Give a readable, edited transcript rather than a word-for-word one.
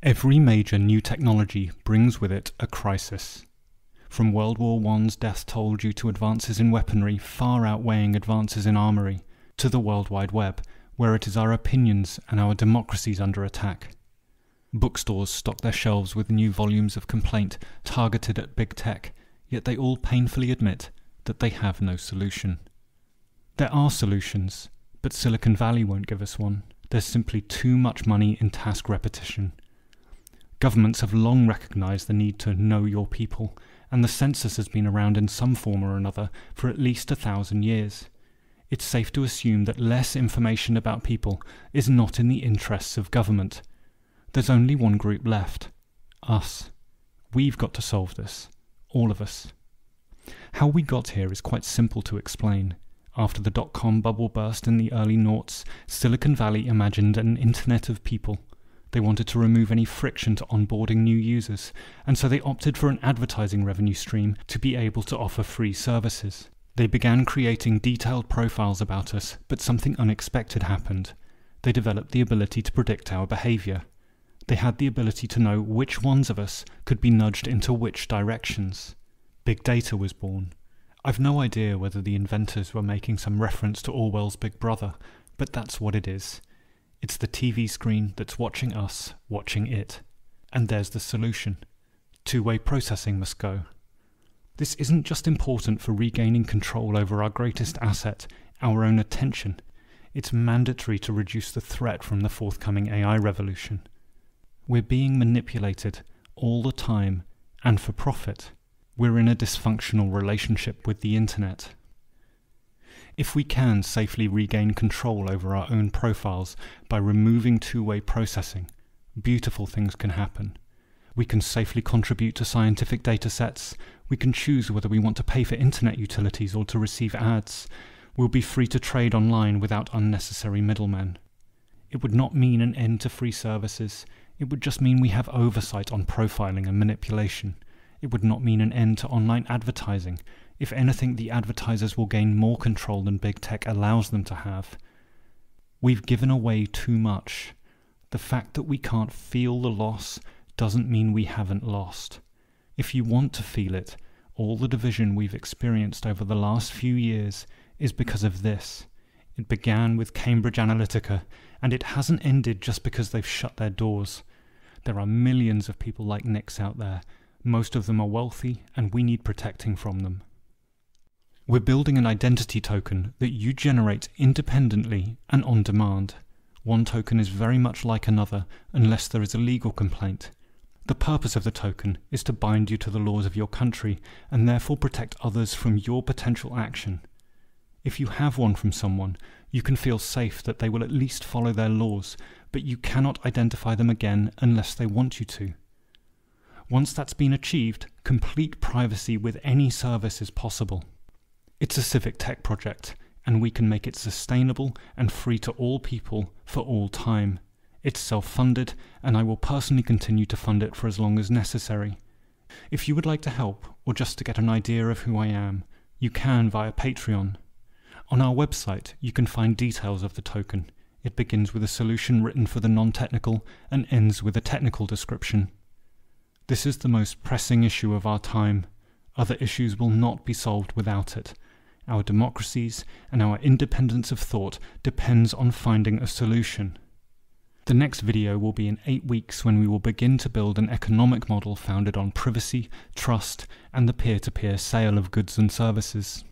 Every major new technology brings with it a crisis. From World War I's death toll due to advances in weaponry far outweighing advances in armoury, to the World Wide Web, where it is our opinions and our democracies under attack. Bookstores stock their shelves with new volumes of complaint targeted at big tech, yet they all painfully admit that they have no solution. There are solutions, but Silicon Valley won't give us one. There's simply too much money in task repetition. Governments have long recognised the need to know your people, and the census has been around in some form or another for at least 1,000 years. It's safe to assume that less information about people is not in the interests of government. There's only one group left: us. We've got to solve this, all of us. How we got here is quite simple to explain. After the dot-com bubble burst in the early noughts, Silicon Valley imagined an internet of people. They wanted to remove any friction to onboarding new users, and so they opted for an advertising revenue stream to be able to offer free services. They began creating detailed profiles about us, but something unexpected happened. They developed the ability to predict our behaviour. They had the ability to know which ones of us could be nudged into which directions. Big data was born. I've no idea whether the inventors were making some reference to Orwell's Big Brother, but that's what it is. It's the TV screen that's watching us, watching it. And there's the solution. Two-way processing must go. This isn't just important for regaining control over our greatest asset, our own attention. It's mandatory to reduce the threat from the forthcoming AI revolution. We're being manipulated all the time, and for profit. We're in a dysfunctional relationship with the internet. If we can safely regain control over our own profiles by removing two-way processing, beautiful things can happen. We can safely contribute to scientific data sets. We can choose whether we want to pay for internet utilities or to receive ads. We'll be free to trade online without unnecessary middlemen. It would not mean an end to free services. It would just mean we have oversight on profiling and manipulation. It would not mean an end to online advertising. If anything, the advertisers will gain more control than big tech allows them to have. We've given away too much. The fact that we can't feel the loss doesn't mean we haven't lost. If you want to feel it, all the division we've experienced over the last few years is because of this. It began with Cambridge Analytica, and it hasn't ended just because they've shut their doors. There are millions of people like Nick's out there. Most of them are wealthy, and we need protecting from them. We're building an identity token that you generate independently and on demand. One token is very much like another unless there is a legal complaint. The purpose of the token is to bind you to the laws of your country and therefore protect others from your potential action. If you have one from someone, you can feel safe that they will at least follow their laws, but you cannot identify them again unless they want you to. Once that's been achieved, complete privacy with any service is possible. It's a civic tech project, and we can make it sustainable and free to all people for all time. It's self-funded, and I will personally continue to fund it for as long as necessary. If you would like to help, or just to get an idea of who I am, you can via Patreon. On our website, you can find details of the token. It begins with a solution written for the non-technical and ends with a technical description. This is the most pressing issue of our time. Other issues will not be solved without it. Our democracies and our independence of thought depends on finding a solution. The next video will be in 8 weeks when we will begin to build an economic model founded on privacy, trust, and the peer-to-peer sale of goods and services.